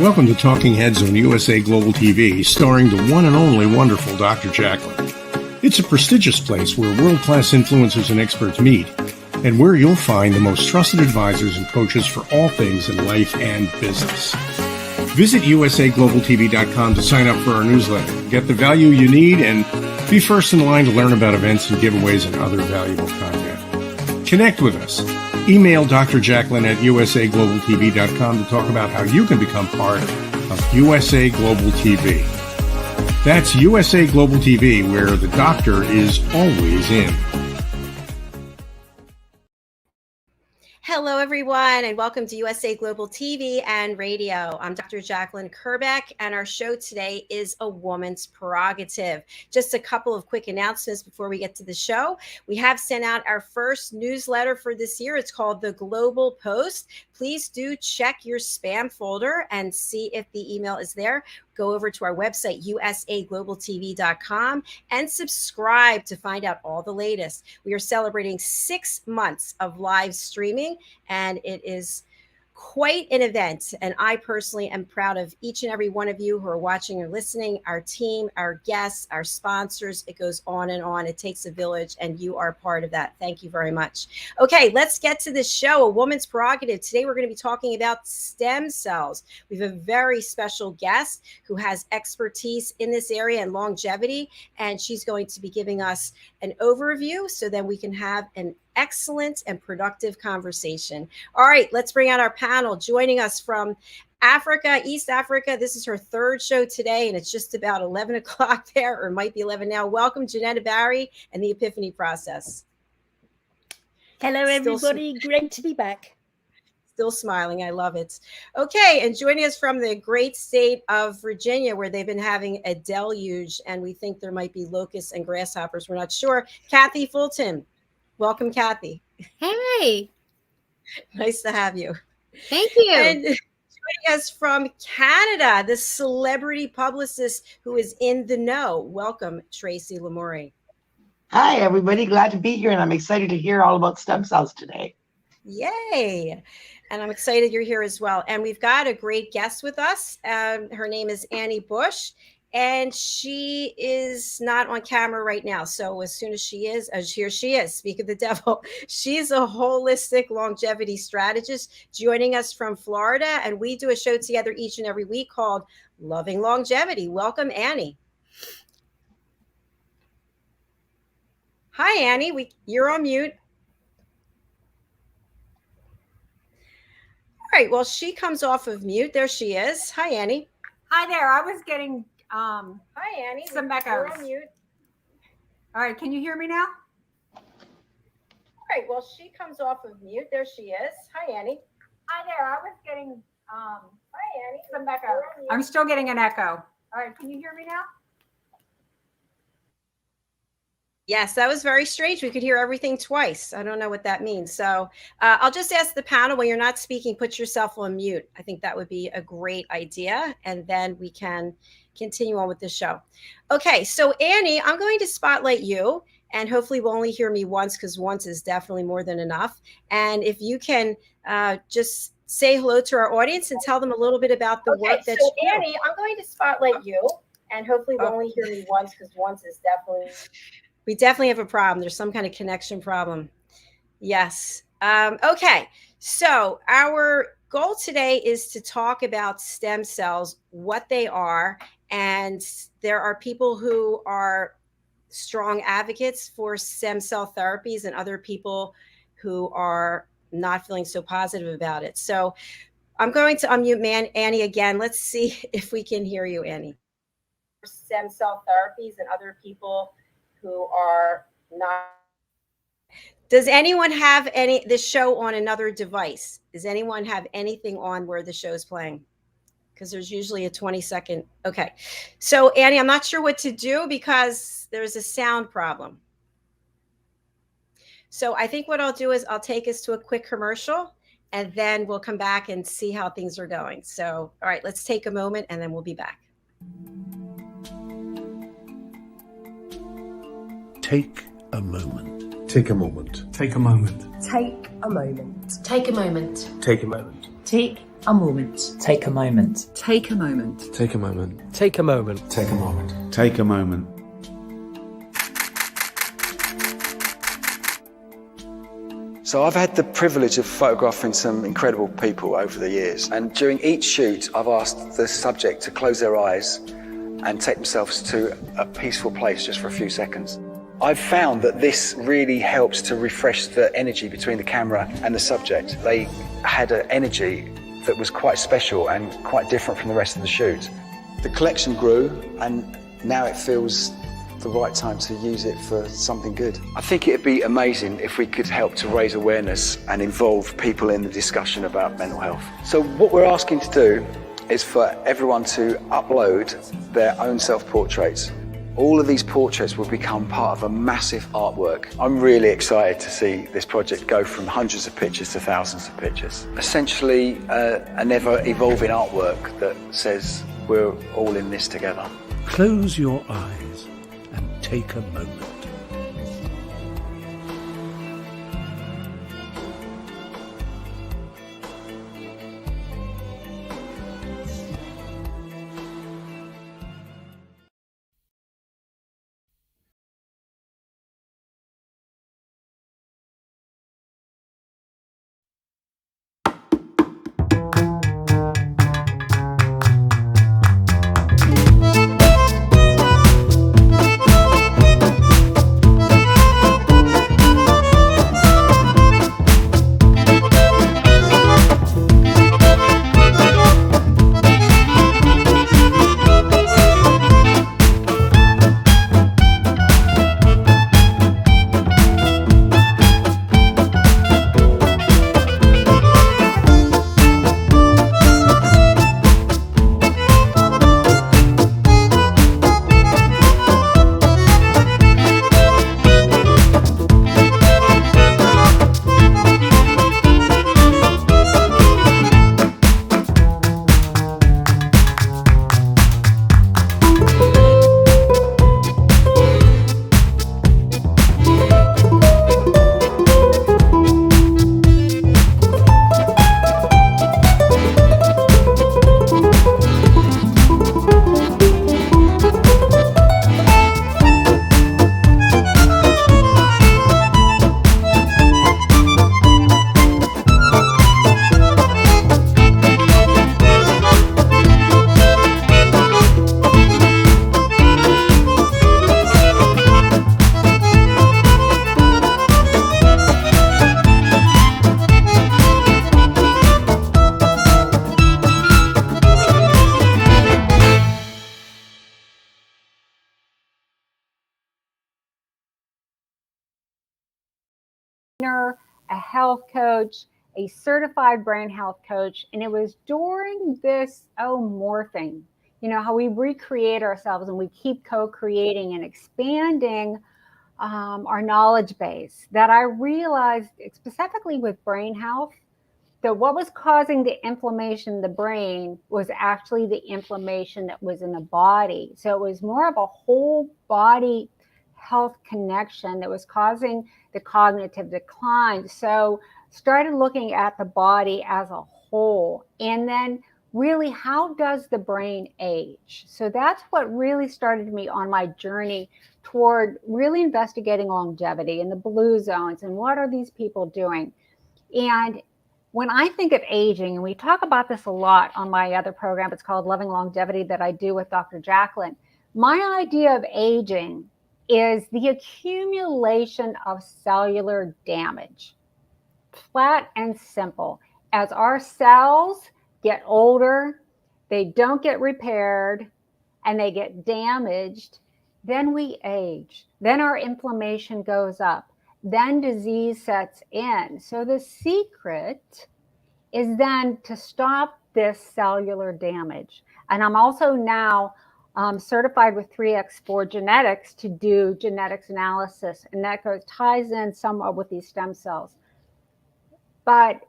Welcome to Talking Heads on USA Global TV, starring the one and only wonderful Dr. JACALYN. It's a prestigious place where world-class influencers and experts meet, and where you'll find the most trusted advisors and coaches for all things in life and business. Visit usaglobaltv.com to sign up for our newsletter, get the value you need, and be first in line to learn about events and giveaways and other valuable content. Connect with us. Email Dr. JACALYN at usaglobaltv.com to talk about how you can become part of USA Global TV. That's USA Global TV, where the doctor is always in. Hello, everyone, and welcome to USA Global TV and Radio. I'm Dr. JACALYN KERBECK, and our show today is A Woman's Prerogative. Just a couple of quick announcements before we get to the show. We have sent out our first newsletter for this year. It's called The Global Post. Please do check your spam folder and see if the email is there. Go over to our website, usaglobaltv.com, and subscribe to find out all the latest. We are celebrating 6 months of live streaming, and it is quite an event. And I personally am proud of each and every one of you who are watching or listening, our team, our guests, our sponsors. It goes on and on. It takes a village, and you are part of that. Thank you very much. Okay, let's get to the show, A Woman's Prerogative. Today, we're going to be talking about stem cells. We have a very special guest who has expertise in this area and longevity, and she's going to be giving us an overview so then we can have an excellent and productive conversation. All right, let's bring out our panel. Joining us from Africa, East Africa. This is her third show today, and it's just about 11 o'clock there, or it might be 11 now. Welcome, JENETTA Barry and the Epiphany Process. Hello, everybody. Great to be back. Still smiling. I love it. Okay, and joining us from the great state of Virginia, where they've been having a deluge, and we think there might be locusts and grasshoppers. We're not sure. CATHY Fulton. Welcome, CATHY. Hey. Nice to have you. Thank you. And joining us from Canada, the celebrity publicist who is in the know. Welcome, TRACY LAMOURIE. Hi, everybody. Glad to be here, and I'm excited to hear all about stem cells today. Yay. And I'm excited you're here as well. And we've got a great guest with us. Her name is Annie Bush. And she is not on camera right now. So as soon as she is, here she is, speak of the devil. She's a holistic longevity strategist joining us from Florida. And we do a show together each and every week called Loving Longevity. Welcome, Annie. Hi, Annie. You're on mute. All right. Well, she comes off of mute. There she is. Hi, Annie. Hi there. I was getting hi, Annie. Some echoes. You're on mute. All right, can you hear me now? All right, well, she comes off of mute. There she is. Hi, Annie. Hi there. I was getting hi, Annie. some echoes. I'm still getting an echo. All right, can you hear me now? Yes, that was very strange. We could hear everything twice. I don't know what that means. So I'll just ask the panel, when you're not speaking, put yourself on mute. I think that would be a great idea. And then we can continue on with the show. Okay, so Annie, I'm going to spotlight you, and hopefully we'll only hear me once, because once is definitely more than enough. And if you can just say hello to our audience and tell them a little bit about the work that you do. Annie, I'm going to spotlight you, and hopefully we'll only hear me once, because once is definitely... We definitely have a problem. There's some kind of connection problem. Yes. Okay. So our goal today is to talk about stem cells, what they are. And there are people who are strong advocates for stem cell therapies and other people who are not feeling so positive about it. So I'm going to unmute Annie again. Let's see if we can hear you, Annie. Stem cell therapies and other people who are not. Does anyone have this show on another device? Does anyone have anything on where the show's playing? Because there's usually a 20-second. Okay. So Annie, I'm not sure what to do because there's a sound problem. So I think what I'll do is I'll take us to a quick commercial, and then we'll come back and see how things are going. So, all right, let's take a moment and then we'll be back. Take a moment. Take a moment. Take a moment. Take a moment. Take a moment. Take a moment. Take A moment. Take a moment. Take a moment. Take a moment. Take a moment. Take a moment. Take a moment. So I've had the privilege of photographing some incredible people over the years, and during each shoot I've asked the subject to close their eyes and take themselves to a peaceful place just for a few seconds. I've found that this really helps to refresh the energy between the camera and the subject. They had an energy that was quite special and quite different from the rest of the shoot. The collection grew, and now it feels the right time to use it for something good. I think it'd be amazing if we could help to raise awareness and involve people in the discussion about mental health. So what we're asking to do is for everyone to upload their own self-portraits. All of these portraits will become part of a massive artwork. I'm really excited to see this project go from hundreds of pictures to thousands of pictures. Essentially, an ever-evolving artwork that says we're all in this together. Close your eyes and take a moment. A health coach, a certified brain health coach, and it was during this morphing, how we recreate ourselves and we keep co-creating and expanding our knowledge base, that I realized specifically with brain health that what was causing the inflammation in the brain was actually the inflammation that was in the body. So it was more of a whole body health connection that was causing the cognitive decline. So started looking at the body as a whole, and then really, how does the brain age? So that's what really started me on my journey toward really investigating longevity and the blue zones and what are these people doing. And when I think of aging, and we talk about this a lot on my other program, it's called Loving Longevity, that I do with Dr. JACALYN. My idea of aging is the accumulation of cellular damage. Flat and simple. As our cells get older, they don't get repaired, and they get damaged, then we age. Then our inflammation goes up. Then disease sets in. So the secret is then to stop this cellular damage. And I'm also now certified with 3x4 genetics to do genetics analysis, and that ties in somewhat with these stem cells. But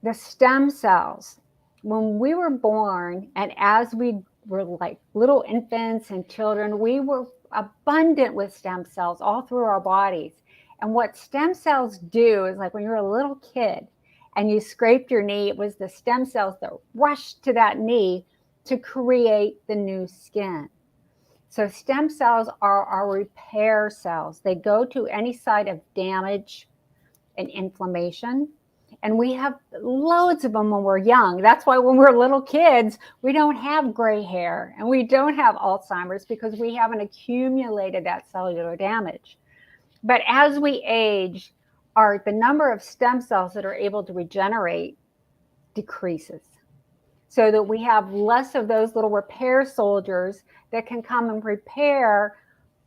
the stem cells, when we were born and as we were like little infants and children, we were abundant with stem cells all through our bodies. And what stem cells do is, like when you're a little kid and you scraped your knee, it was the stem cells that rushed to that knee to create the new skin. So stem cells are our repair cells. They go to any site of damage and inflammation. And we have loads of them when we're young. That's why when we're little kids, we don't have gray hair and we don't have Alzheimer's, because we haven't accumulated that cellular damage. But as we age, the number of stem cells that are able to regenerate decreases, so that we have less of those little repair soldiers that can come and repair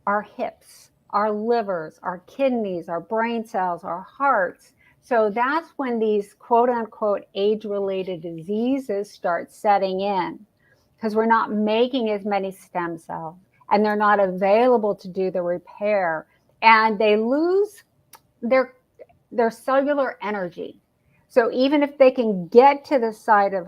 our hips, our livers, our kidneys, our brain cells, our hearts. So that's when these quote unquote age-related diseases start setting in, because we're not making as many stem cells and they're not available to do the repair, and they lose their cellular energy. So even if they can get to the site of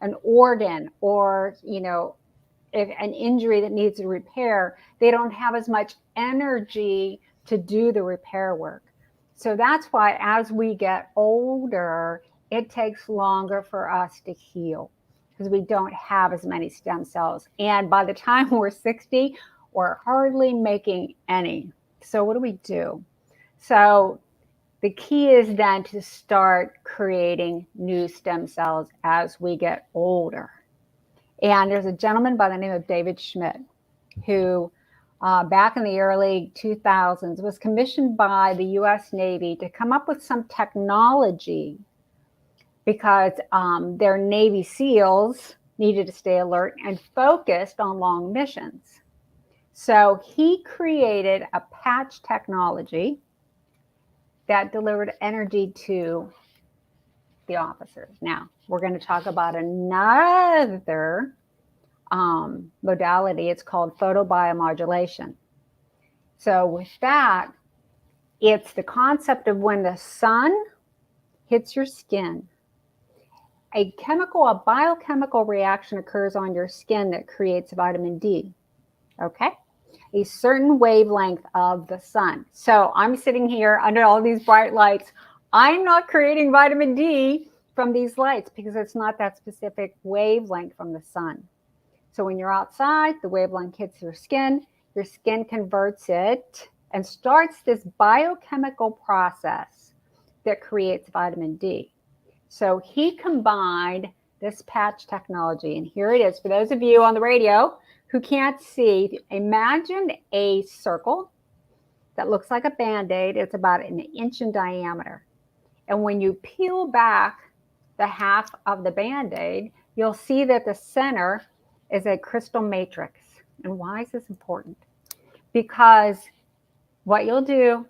an organ, or, if an injury that needs a repair, they don't have as much energy to do the repair work. So that's why as we get older, it takes longer for us to heal, because we don't have as many stem cells. And by the time we're 60, we're hardly making any. So what do? So the key is then to start creating new stem cells as we get older. And there's a gentleman by the name of David Schmidt who back in the early 2000s was commissioned by the US Navy to come up with some technology, because their Navy SEALs needed to stay alert and focused on long missions. So he created a patch technology that delivered energy to the officers. Now, we're going to talk about another modality. It's called photobiomodulation. So with that, it's the concept of when the sun hits your skin, a biochemical reaction occurs on your skin that creates vitamin D. Okay? A certain wavelength of the sun. So I'm sitting here under all these bright lights. I'm not creating vitamin D from these lights because it's not that specific wavelength from the sun. So when you're outside, the wavelength hits your skin converts it and starts this biochemical process that creates vitamin D. So he combined this patch technology, and here it is. For those of you on the radio who can't see, imagine a circle that looks like a Band-Aid. It's about 1 inch in diameter. And when you peel back the half of the Band-Aid, you'll see that the center is a crystal matrix. And why is this important? Because what you'll do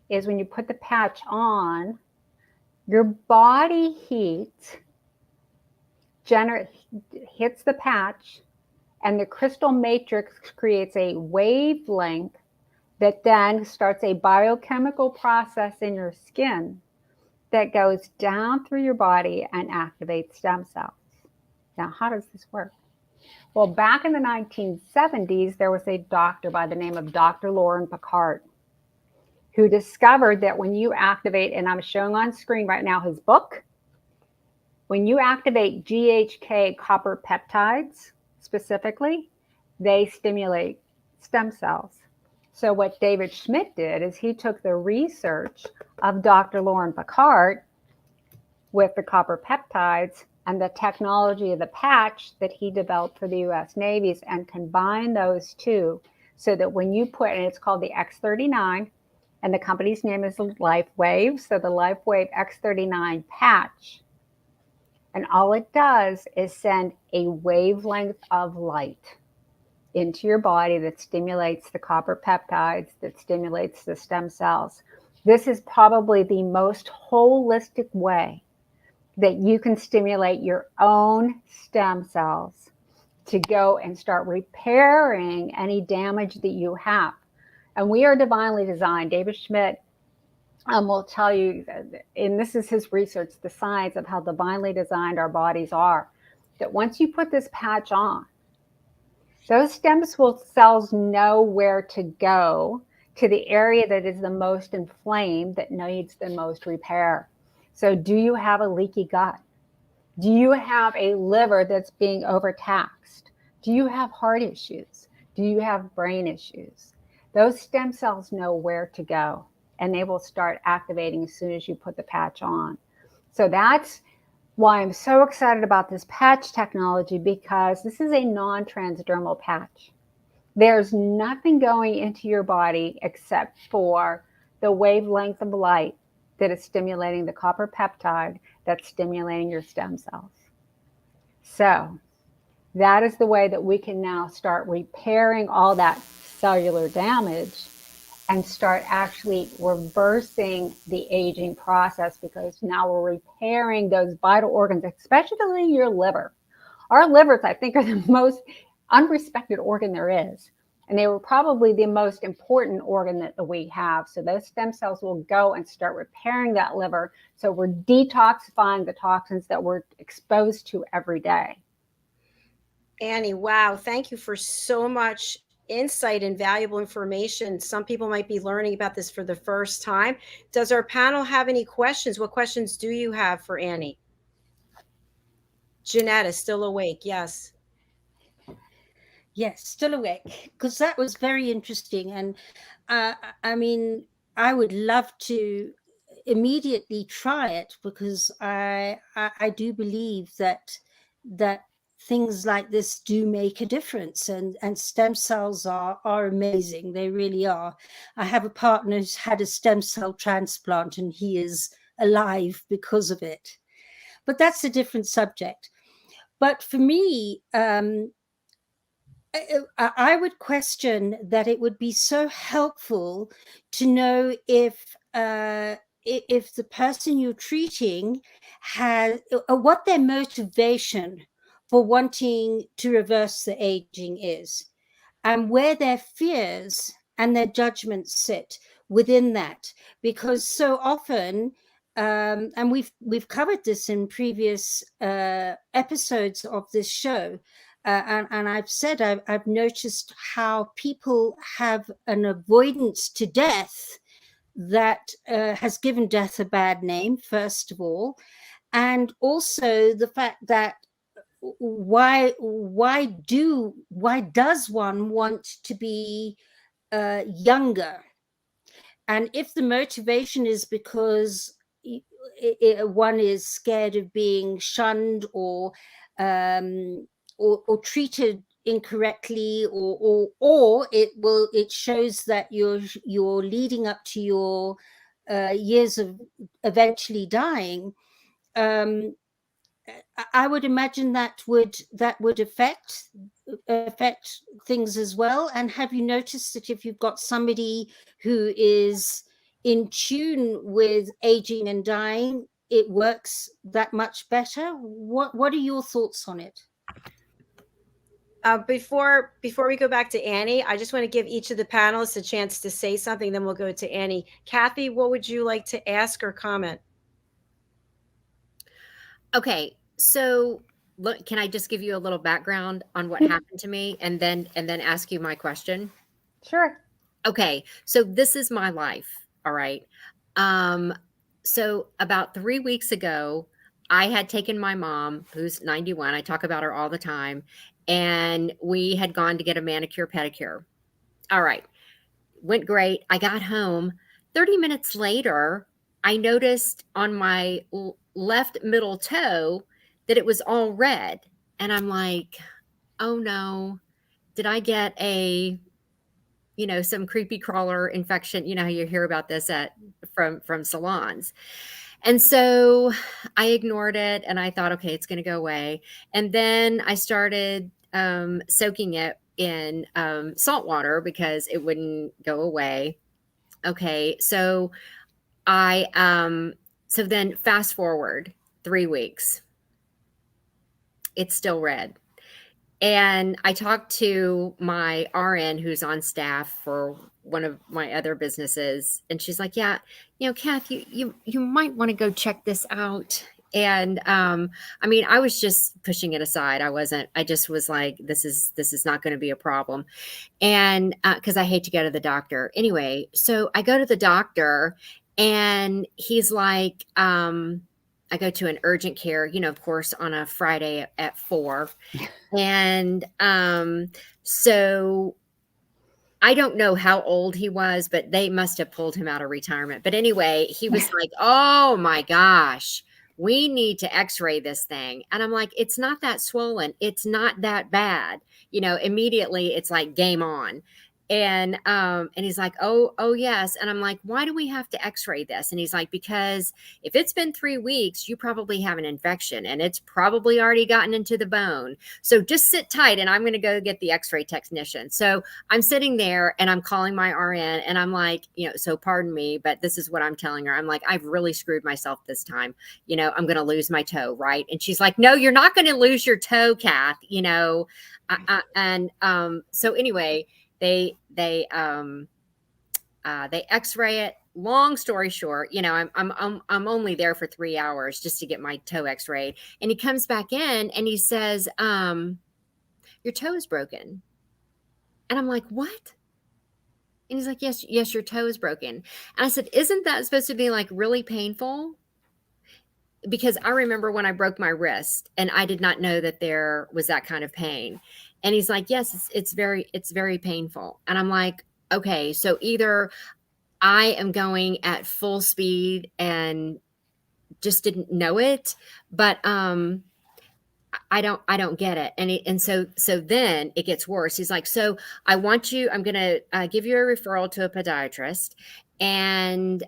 is when you put the patch on, your body heat hits the patch, and the crystal matrix creates a wavelength that then starts a biochemical process in your skin that goes down through your body and activates stem cells. Now, how does this work? Well, back in the 1970s, there was a doctor by the name of Dr. Lauren Picard, who discovered that when you activate, and I'm showing on screen right now his book, when you activate GHK copper peptides specifically, they stimulate stem cells. So what David Schmidt did is he took the research of Dr. Lauren Picard with the copper peptides and the technology of the patch that he developed for the US Navies and combined those two so that when you put, and it's called the X39, and the company's name is LifeWave, so the LifeWave X39 patch. And all it does is send a wavelength of light into your body that stimulates the copper peptides, that stimulates the stem cells. This is probably the most holistic way that you can stimulate your own stem cells to go and start repairing any damage that you have. And we are divinely designed. David Schmidt will tell you, and this is his research, the science of how divinely designed our bodies are, that once you put this patch on, those stem cells know where to go to the area that is the most inflamed, that needs the most repair. So do you have a leaky gut? Do you have a liver that's being overtaxed? Do you have heart issues? Do you have brain issues? Those stem cells know where to go, and they will start activating as soon as you put the patch on. So that's why I'm so excited about this patch technology, because this is a non-transdermal patch. There's nothing going into your body except for the wavelength of light that is stimulating the copper peptide that's stimulating your stem cells. So that is the way that we can now start repairing all that cellular damage and start actually reversing the aging process, because now we're repairing those vital organs, especially your liver. Our livers, I think, are the most unrespected organ there is. And they were probably the most important organ that we have. So those stem cells will go and start repairing that liver. So we're detoxifying the toxins that we're exposed to every day. Annie, wow. Thank you for so much insight and valuable information. Some people might be learning about this for the first time. Does our panel have any questions? What questions do you have for Annie? JENETTA, still awake? Yes. Yes, still awake, because that was very interesting. And I mean, I would love to immediately try it, because I do believe that things like this do make a difference, and stem cells are amazing. They really are. I have a partner who's had a stem cell transplant, and he is alive because of it. But that's a different subject. But for me, I would question that it would be so helpful to know if the person you're treating has, or what their motivation for wanting to reverse the aging is, and where their fears and their judgments sit within that. Because so often, and we've covered this in previous episodes of this show, and I've said I've noticed how people have an avoidance to death that has given death a bad name, first of all, and also the fact that why does one want to be younger? And if the motivation is because one is scared of being shunned or treated incorrectly, or it shows that you're leading up to your years of eventually dying, I would imagine that would affect things as well. And have you noticed that if you've got somebody who is in tune with aging and dying, it works that much better? What are your thoughts on it? Before we go back to Annie, I just want to give each of the panelists a chance to say something, then we'll go to Annie. Kathy, what would you like to ask or comment? Okay, so look, can I just give you a little background on what happened to me, and then ask you my question? Sure. Okay, so this is my life. All right. So about 3 weeks ago, I had taken my mom, who's 91. I talk about her all the time. And we had gone to get a manicure, pedicure. All right. Went great. I got home. 30 minutes later, I noticed on my left middle toe that it was all red. And I'm like, oh no, did I get some creepy crawler infection? You know how you hear about this from salons. And so I ignored it and I thought, okay, it's going to go away. And then I started soaking it in salt water because it wouldn't go away. Okay. So so then fast forward 3 weeks, it's still red. And I talked to my RN who's on staff for one of my other businesses. And she's like, yeah, Kath, you might want to go check this out. And I mean, I was just pushing it aside. I just was like, this is not going to be a problem. And because I hate to go to the doctor. Anyway, so I go to the doctor and he's like, I go to an urgent care, of course, on a Friday at 4. And so I don't know how old he was, but they must have pulled him out of retirement. But anyway, he was like, oh my gosh, we need to x-ray this thing. And I'm like, it's not that swollen. It's not that bad. Immediately it's like game on. And he's like, oh yes. And I'm like, why do we have to x-ray this? And he's like, because if it's been 3 weeks, you probably have an infection and it's probably already gotten into the bone. So just sit tight and I'm going to go get the x-ray technician. So I'm sitting there and I'm calling my RN and I'm like, so pardon me, but this is what I'm telling her. I'm like, I've really screwed myself this time. I'm going to lose my toe. Right. And she's like, no, you're not going to lose your toe, Kath, so anyway, they x-ray it. Long story short, I'm only there for 3 hours just to get my toe x-rayed. And he comes back in and he says, your toe is broken. And I'm like, what? And he's like, yes, your toe is broken. And I said, isn't that supposed to be like really painful? Because I remember when I broke my wrist and I did not know that there was that kind of pain. And he's like, yes, it's very painful. And I'm like, okay, so either I am going at full speed and just didn't know it, but I don't get it. And so then it gets worse. He's like, so I'm going to give you a referral to a podiatrist. And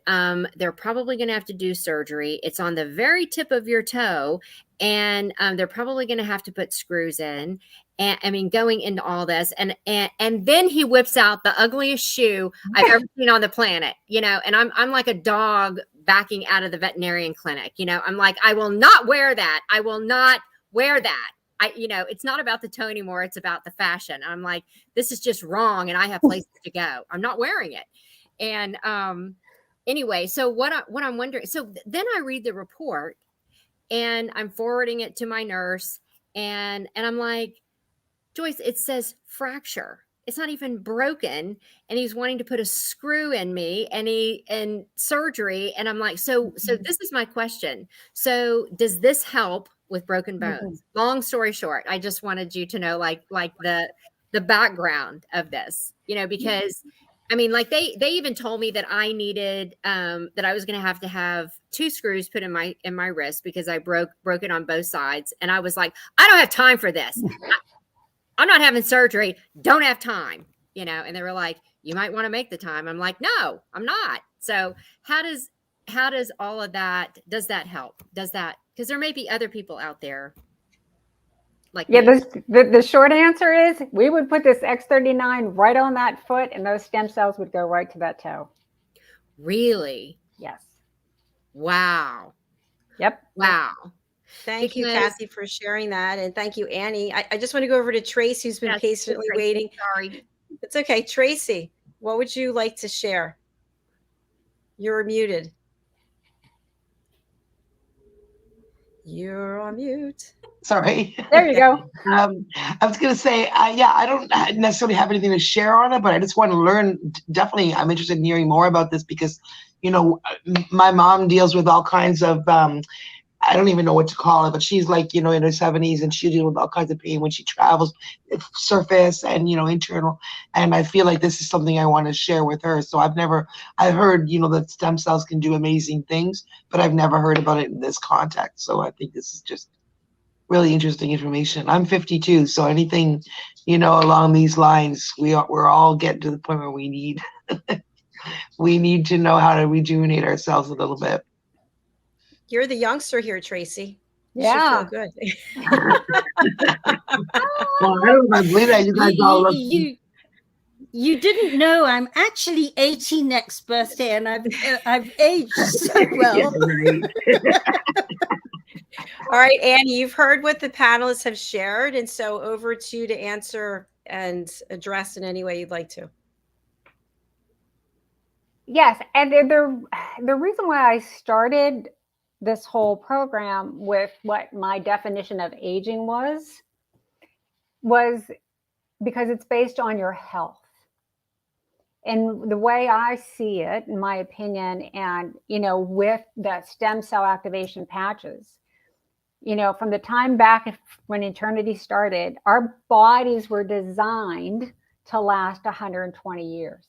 they're probably going to have to do surgery. It's on the very tip of your toe. And they're probably going to have to put screws in. And going into all this. And then he whips out the ugliest shoe I've ever seen on the planet, and I'm like a dog backing out of the veterinarian clinic. I'm like, I will not wear that. I will not wear that. It's not about the toe anymore. It's about the fashion. I'm like, this is just wrong. And I have places to go. I'm not wearing it. And anyway, so what I'm wondering, so then I read the report and I'm forwarding it to my nurse and I'm like, Joyce, it says fracture. It's not even broken. And he's wanting to put a screw in me and surgery. And I'm like, so this is my question. So does this help with broken bones? Long story short, I just wanted you to know like the background of this, because I mean, like they even told me that I needed, that I was going to have 2 screws put in my wrist because I broke it on both sides. And I was like, I don't have time for this. I'm not having surgery. Don't have time, and they were like, you might want to make the time. I'm like, no, I'm not. So how does all of that, does that help? Does that, because there may be other people out there. Like, yeah, the short answer is we would put this X39 right on that foot and those stem cells would go right to that toe. Really? Yes. Wow. Yep. Wow. Thank you, Kathy, for sharing that. And thank you, Annie. I just want to go over to Tracy, who's been patiently waiting. Sorry. It's okay. Tracy, what would you like to share? You're muted. You're on mute. Sorry. There you go. I was going to say, I don't necessarily have anything to share on it, but I just want to learn. Definitely, I'm interested in hearing more about this because, my mom deals with all kinds of I don't even know what to call it, but she's like, in her 70s and she deals with all kinds of pain when she travels, surface and, internal. And I feel like this is something I want to share with her. So I've heard, that stem cells can do amazing things, but I've never heard about it in this context. So I think this is just really interesting information. I'm 52. So anything, along these lines, we're all getting to the point where we need, we need to know how to rejuvenate ourselves a little bit. You're the youngster here, Tracy. You Yeah. should feel good. Well, I don't know if I believe that you guys all look. You didn't know I'm actually 80 next birthday, and I've aged so well. All right, Annie, you've heard what the panelists have shared, and so over to you to answer and address in any way you'd like to. Yes, and the reason why I started this whole program with what my definition of aging was because it's based on your health. And the way I see it, in my opinion, and, with the stem cell activation patches, from the time back when eternity started, our bodies were designed to last 120 years.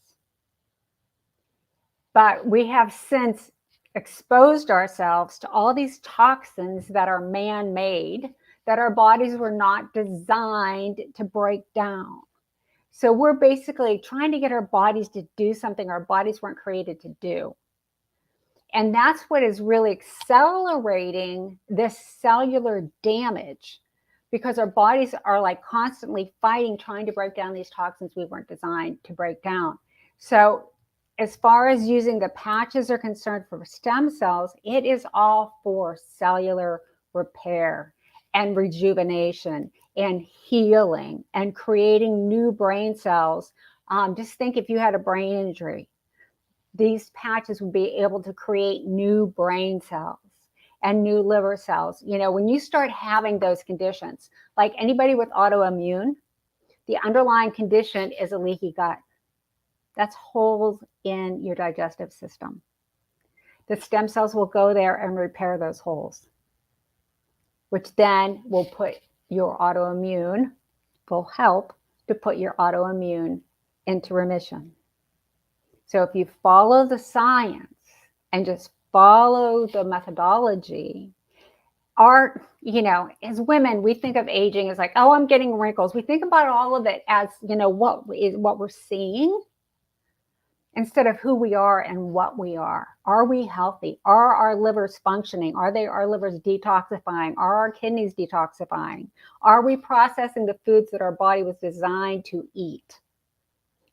But we have since exposed ourselves to all these toxins that are man-made, that our bodies were not designed to break down. So we're basically trying to get our bodies to do something our bodies weren't created to do. And that's what is really accelerating this cellular damage, because our bodies are like constantly fighting, trying to break down these toxins we weren't designed to break down. So as far as using the patches are concerned for stem cells, it is all for cellular repair and rejuvenation and healing and creating new brain cells. Just think if you had a brain injury, these patches would be able to create new brain cells and new liver cells. When you start having those conditions, like anybody with autoimmune, the underlying condition is a leaky gut. That's holes in your digestive system. The stem cells will go there and repair those holes, which then will help to put your autoimmune into remission. So if you follow the science and just follow the methodology, as women, we think of aging as like, oh, I'm getting wrinkles. We think about all of it as, what we're seeing, instead of who we are and what we are. Are we healthy? Are our livers functioning? Are our livers detoxifying? Are our kidneys detoxifying? Are we processing the foods that our body was designed to eat?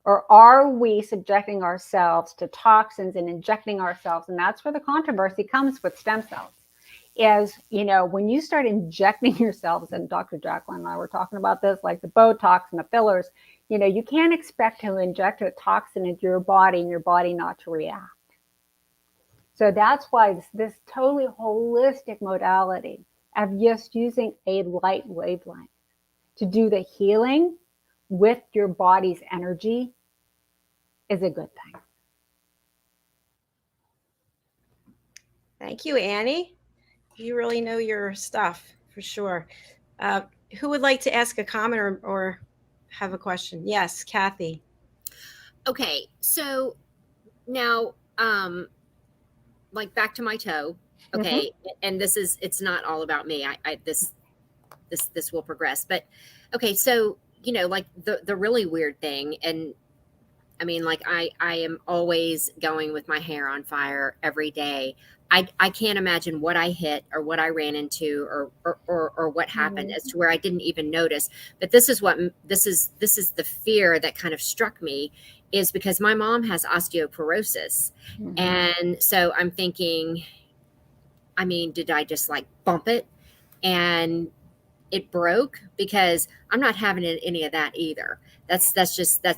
Or are we subjecting ourselves to toxins and injecting ourselves? And that's where the controversy comes with stem cells. Is, when you start injecting yourselves, and Dr. JACALYN and I were talking about this, like the Botox and the fillers, you can't expect to inject a toxin into your body and your body not to react. So that's why this totally holistic modality of just using a light wavelength to do the healing with your body's energy is a good thing. Thank you, Annie. You really know your stuff for sure. Who would like to ask a comment or have a question? Yes, Kathy. Okay, so now, like back to my toe. Okay, and it's not all about me. This will progress, but okay. So like the really weird thing, and I mean, like I am always going with my hair on fire every day. I can't imagine what I hit or what I ran into or what happened as to where I didn't even notice. But this is the fear that kind of struck me, is because my mom has osteoporosis. And so I'm thinking, I mean, did I just like bump it and it broke? Because I'm not having any of that either. That's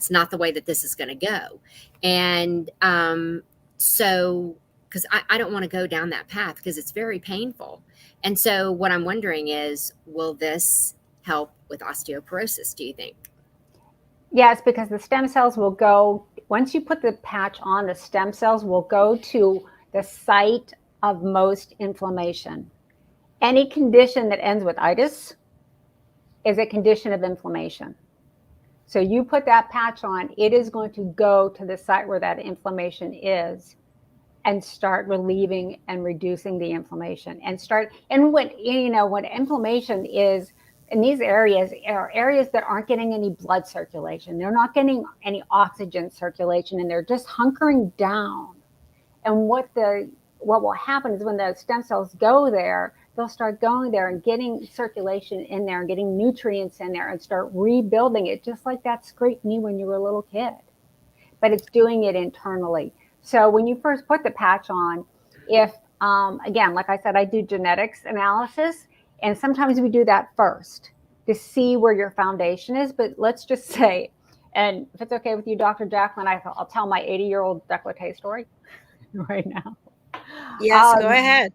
not the way that this is going to go. And so, because I don't want to go down that path because it's very painful. And so what I'm wondering is, will this help with osteoporosis, do you think? Yes, because the stem cells will go, once you put the patch on, the stem cells will go to the site of most inflammation. Any condition that ends with itis is a condition of inflammation. So you put that patch on, it is going to go to the site where that inflammation is and start relieving and reducing the inflammation and what inflammation is in these areas are areas that aren't getting any blood circulation. They're not getting any oxygen circulation, and they're just hunkering down. And what will happen is when the stem cells go there, they'll start going there and getting circulation in there and getting nutrients in there and start rebuilding it, just like that scraped knee when you were a little kid. But it's doing it internally. So when you first put the patch on, if, again, like I said, I do genetics analysis, and sometimes we do that first to see where your foundation is. But let's just say, and if it's okay with you, Dr. JACALYN, I'll tell my 80-year-old décolleté story right now. Yes, go ahead.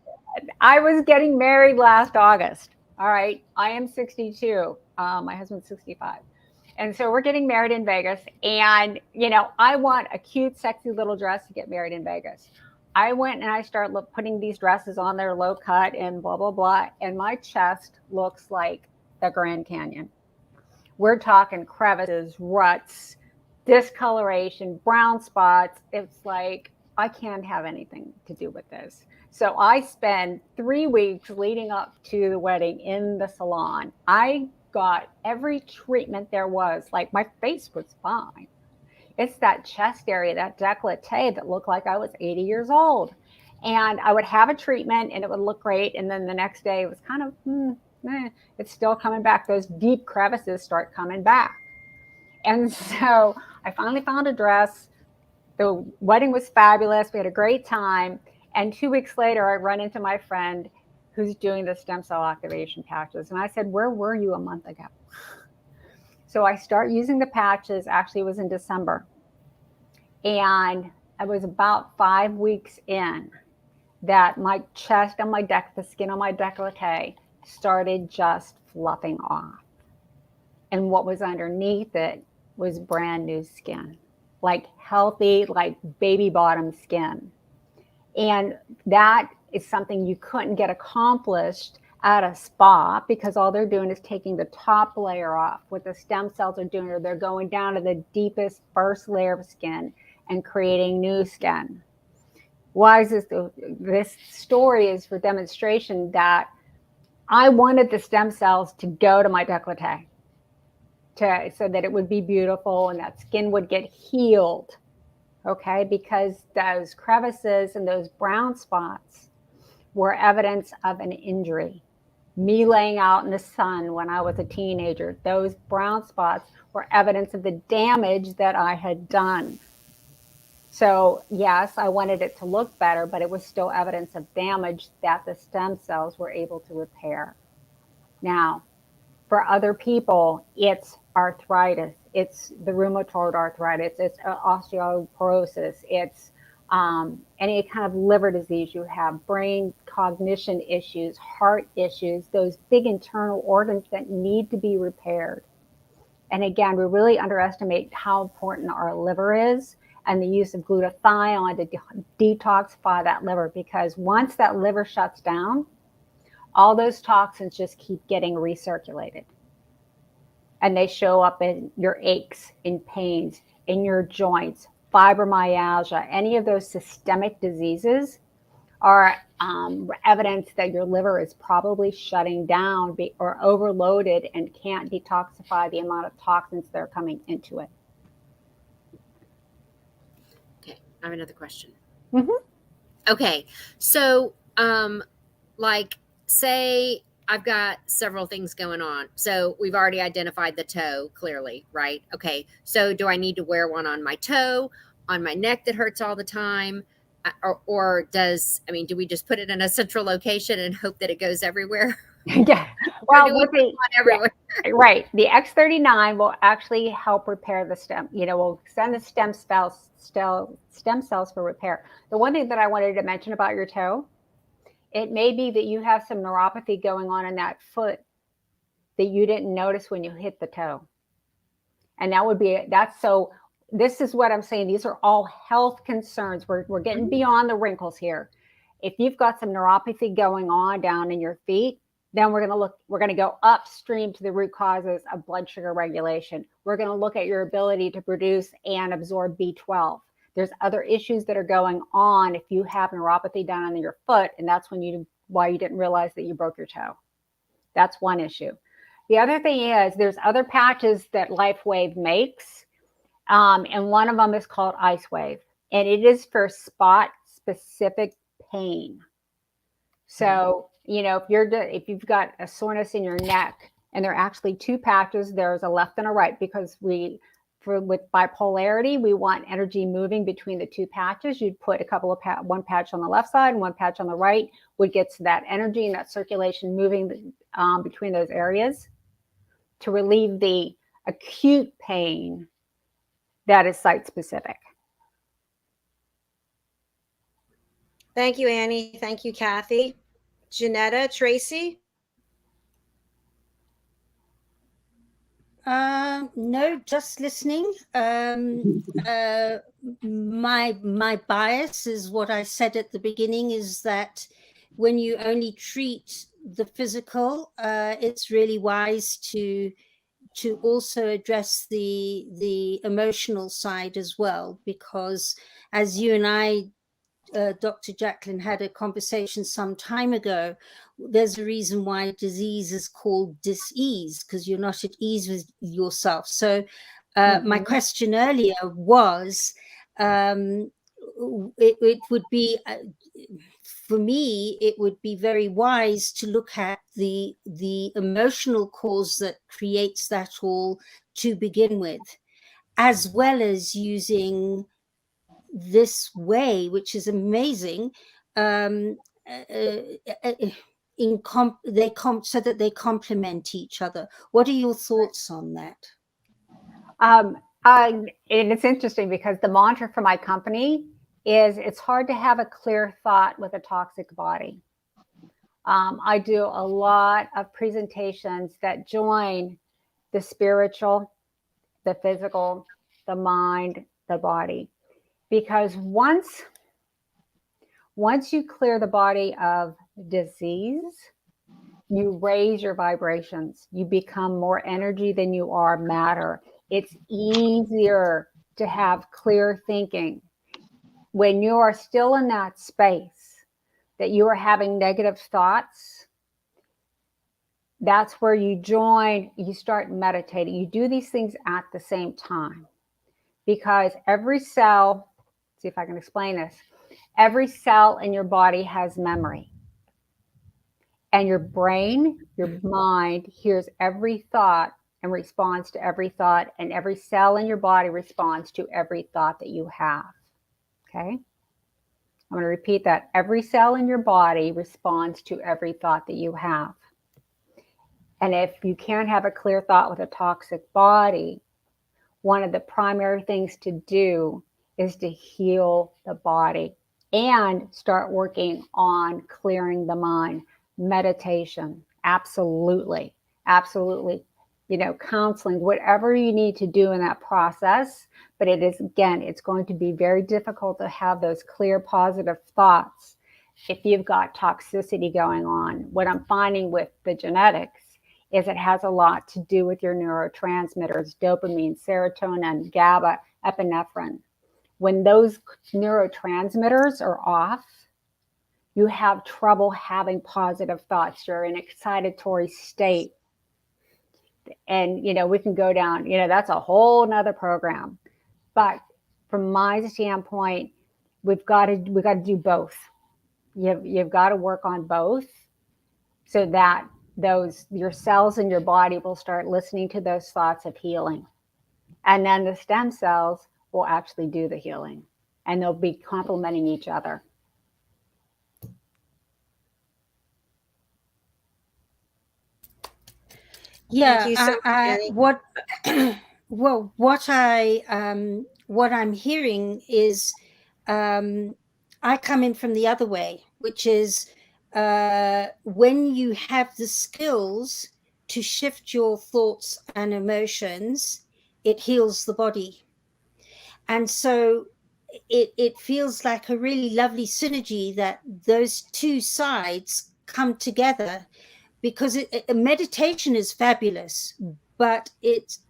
I was getting married last August. All right. I am 62. My husband's 65. And so we're getting married in Vegas. And, you know, I want a cute, sexy little dress to get married in Vegas. I went and I started putting these dresses on there, low cut and blah, blah, blah. And my chest looks like the Grand Canyon. We're talking crevices, ruts, discoloration, brown spots. It's like, I can't have anything to do with this. So I spent 3 weeks leading up to the wedding in the salon. I got every treatment there was. Like, my face was fine. It's that chest area, that décolleté that looked like I was 80 years old. And I would have a treatment and it would look great. And then the next day it was kind of, it's still coming back. Those deep crevices start coming back. And so I finally found a dress. The wedding was fabulous. We had a great time. And 2 weeks later, I run into my friend who's doing the stem cell activation patches. And I said, where were you a month ago? So I start using the patches. Actually, it was in December. And I was about 5 weeks in that my chest and the skin on my décolleté started just fluffing off. And what was underneath it was brand new skin, like healthy, like baby bottom skin. And that is something you couldn't get accomplished at a spa, because all they're doing is taking the top layer off. What the stem cells are doing is they're going down to the deepest first layer of skin and creating new skin. Why is this? This story is for demonstration that I wanted the stem cells to go to my décolleté so that it would be beautiful and that skin would get healed. Okay, because those crevices and those brown spots were evidence of an injury. Me laying out in the sun when I was a teenager, those brown spots were evidence of the damage that I had done. So yes, I wanted it to look better, but it was still evidence of damage that the stem cells were able to repair. Now, for other people, it's arthritis, it's the rheumatoid arthritis, it's osteoporosis, it's any kind of liver disease you have, brain cognition issues, heart issues, those big internal organs that need to be repaired. And again, we really underestimate how important our liver is, and the use of glutathione to detoxify that liver, because once that liver shuts down, all those toxins just keep getting recirculated. And they show up in your aches, in pains, in your joints, fibromyalgia. Any of those systemic diseases are evidence that your liver is probably shutting down or overloaded and can't detoxify the amount of toxins that are coming into it. Okay, I have another question. Mm-hmm. Okay, so like, say I've got several things going on. So we've already identified the toe clearly, right? Okay, so do I need to wear one on my toe, on my neck that hurts all the time? Or do we just put it in a central location and hope that it goes everywhere? Yeah. Well, everywhere? Yeah, right. The X39 will actually help repair the stem. We'll send the stem cells for repair. The one thing that I wanted to mention about your toe, it may be that you have some neuropathy going on in that foot that you didn't notice when you hit the toe. And so this is what I'm saying. These are all health concerns. We're getting beyond the wrinkles here. If you've got some neuropathy going on down in your feet, then we're going to go upstream to the root causes of blood sugar regulation. We're going to look at your ability to produce and absorb B12. There's other issues that are going on if you have neuropathy down on your foot, and that's why you didn't realize that you broke your toe. That's one issue. The other thing is there's other patches that LifeWave makes, and one of them is called Ice Wave, and it is for spot-specific pain. So, if you've got a soreness in your neck, and there are actually two patches, there's a left and a right, because with bipolarity, we want energy moving between the two patches. You'd put one patch on the left side and one patch on the right, would get to that energy and that circulation moving between those areas to relieve the acute pain that is site specific. Thank you, Annie. Thank you, Kathy. JENETTA, TRACY? No, just listening. My bias is what I said at the beginning, is that when you only treat the physical, it's really wise to also address the emotional side as well, because as you and I, Dr. JACALYN, had a conversation some time ago, there's a reason why disease is called dis-ease, because you're not at ease with yourself. So my question earlier was, it would be, for me, it would be very wise to look at the emotional cause that creates that all to begin with, as well as using this way, which is amazing, so that they complement each other. What are your thoughts on that? And it's interesting because the mantra for my company is, it's hard to have a clear thought with a toxic body. I do a lot of presentations that join the spiritual, the physical, the mind, the body. Because once you clear the body of disease, you raise your vibrations. You become more energy than you are matter. It's easier to have clear thinking. When you are still in that space that you are having negative thoughts, that's where you start meditating. You do these things at the same time, because every cell, see if I can explain this, every cell in your body has memory. And your brain, your mind hears every thought and responds to every thought, and every cell in your body responds to every thought that you have. Okay? I'm going to repeat that. Every cell in your body responds to every thought that you have. And if you can't have a clear thought with a toxic body, one of the primary things to do is to heal the body and start working on clearing the mind. Meditation, absolutely, absolutely. You know, counseling, whatever you need to do in that process. But it is, again, it's going to be very difficult to have those clear, positive thoughts if you've got toxicity going on. What I'm finding with the genetics is it has a lot to do with your neurotransmitters, dopamine, serotonin, GABA, epinephrine. When those neurotransmitters are off, you have trouble having positive thoughts. You're in an excitatory state. And, you know, we can go down, you know, that's a whole nother program. But from my standpoint, we've got to do both. You've got to work on both so that your cells in your body will start listening to those thoughts of healing. And then the stem cells will actually do the healing, and they'll be complementing each other. Yeah, Thank you so much, Annie. what I'm hearing is, I come in from the other way, which is when you have the skills to shift your thoughts and emotions, it heals the body. And so it feels like a really lovely synergy that those two sides come together, because meditation is fabulous, but it's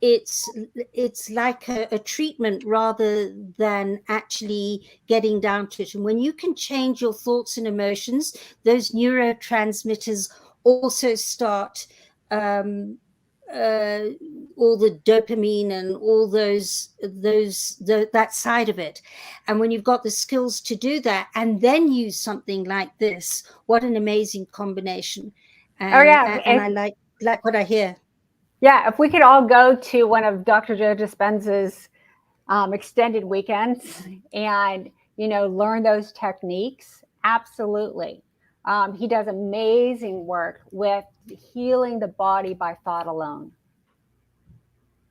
like a treatment rather than actually getting down to it. And when you can change your thoughts and emotions, those neurotransmitters also start, all the dopamine and all that side of it. And when you've got the skills to do that and then use something like this, what an amazing combination. And, and I like what I hear. Yeah, if we could all go to one of Dr. Joe Dispenza's extended weekends and, you know, learn those techniques, absolutely. He does amazing work with healing the body by thought alone.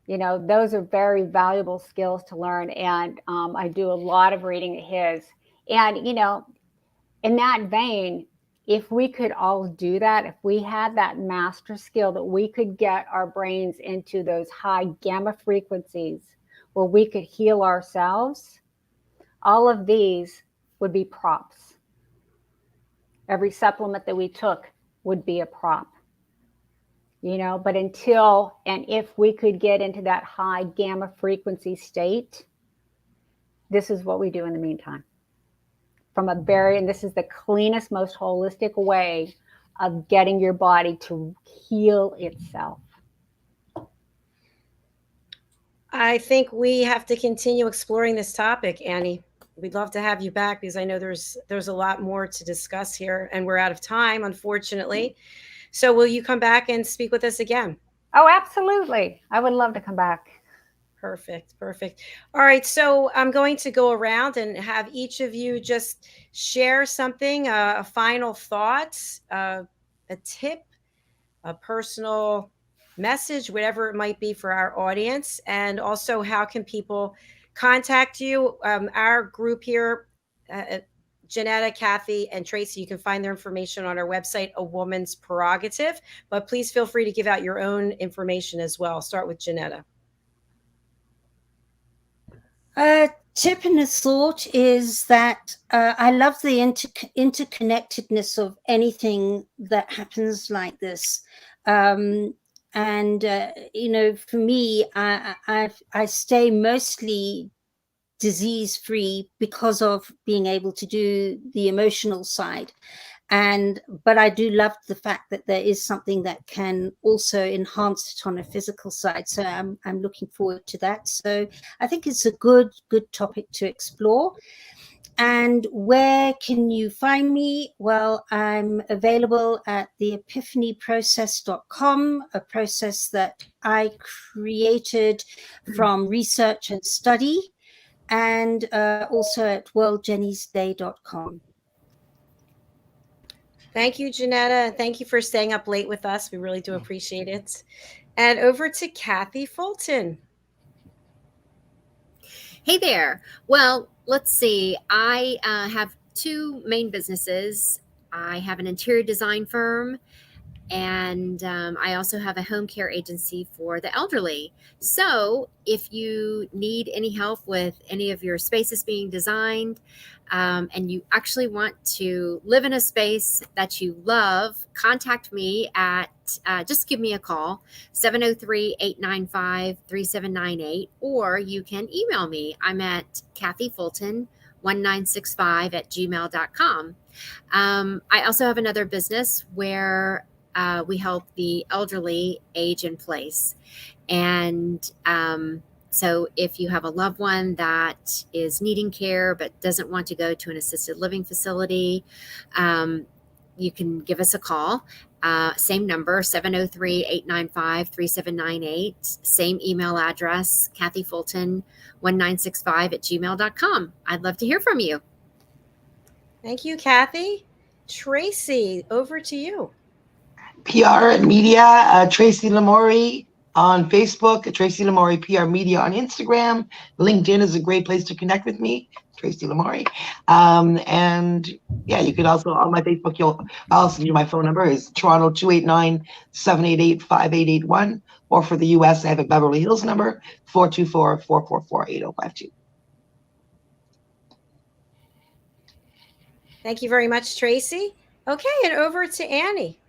You know, those are very valuable skills to learn. And I do a lot of reading of his. And, you know, in that vein, if we could all do that, if we had that master skill that we could get our brains into those high gamma frequencies where we could heal ourselves, all of these would be props. Every supplement that we took would be a prop. You know, but until and if we could get into that high gamma frequency state, this is what we do in the meantime. And this is the cleanest, most holistic way of getting your body to heal itself. I think we have to continue exploring this topic, Annie. We'd love to have you back because I know there's a lot more to discuss here, and we're out of time, unfortunately. So will you come back and speak with us again? Oh, absolutely. I would love to come back. Perfect. Perfect. All right. So I'm going to go around and have each of you just share something, a final thought, a tip, a personal message, whatever it might be for our audience. And also, how can people contact you? Our group here, Jenetta, Kathy, and Tracy, you can find their information on our website, A Woman's Prerogative. But please feel free to give out your own information as well. Start with Jenetta. Tip and a thought is that I love the interconnectedness of anything that happens like this. You know, for me, I stay mostly disease-free because of being able to do the emotional side. But I do love the fact that there is something that can also enhance it on a physical side. So I'm looking forward to that. So I think it's a good topic to explore. And where can you find me? Well, I'm available at theepiphanyprocess.com, a process that I created from research and study, and also at worldjennysday.com. Thank you, Jenetta. Thank you for staying up late with us. We really do appreciate it. And over to Kathy Fulton. Hey there. Well, let's see. I have two main businesses. I have an interior design firm, and I also have a home care agency for the elderly. So if you need any help with any of your spaces being designed, and you actually want to live in a space that you love, contact me at, just give me a call, 703-895-3798, or you can email me. I'm at kathyfulton1965@gmail.com. I also have another business where we help the elderly age in place. And so if you have a loved one that is needing care but doesn't want to go to an assisted living facility, you can give us a call. Same number, 703-895-3798. Same email address, kathyfulton1965@gmail.com. I'd love to hear from you. Thank you, Kathy. Tracy, over to you. PR and media, Tracy LaMourie on Facebook, Tracy LaMourie PR Media on Instagram. LinkedIn is a great place to connect with me, Tracy LaMourie. And yeah, you could also, on my Facebook, I'll send you my phone number is Toronto 289-788-5881. Or for the US, I have a Beverly Hills number, 424-444-8052. Thank you very much, Tracy. Okay, and over to Annie.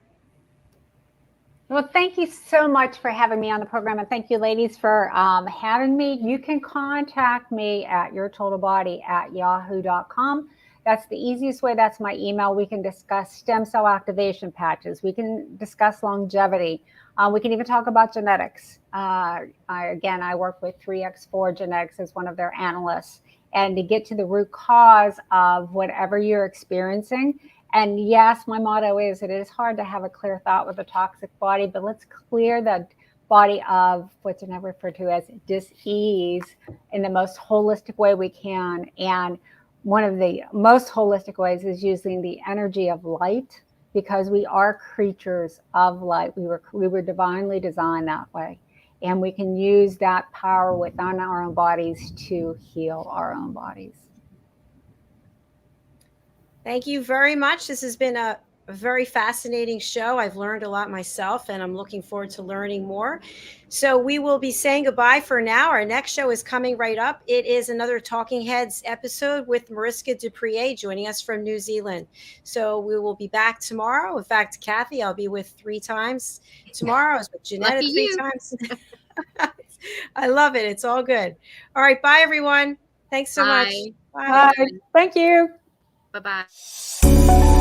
Well, thank you so much for having me on the program. And thank you, ladies, for having me. You can contact me at yourtotalbody@yahoo.com. That's the easiest way. That's my email. We can discuss stem cell activation patches. We can discuss longevity. We can even talk about genetics. I work with 3x4 Genetics as one of their analysts. And to get to the root cause of whatever you're experiencing. And yes, my motto is, it is hard to have a clear thought with a toxic body, but let's clear the body of what's now referred to as dis-ease in the most holistic way we can. And one of the most holistic ways is using the energy of light, because we are creatures of light. We were divinely designed that way. And we can use that power within our own bodies to heal our own bodies. Thank you very much. This has been a a very fascinating show. I've learned a lot myself, and I'm looking forward to learning more. So we will be saying goodbye for now. Our next show is coming right up. It is another Talking Heads episode with Mariska Dupree joining us from New Zealand. So we will be back tomorrow. In fact, Kathy, I'll be with 3 times tomorrow. I was with Janetta Lucky 3 you. times. I love it. It's all good. All right. Bye, everyone. Thanks so much. Bye. Bye. Bye. Thank you. Bye-bye.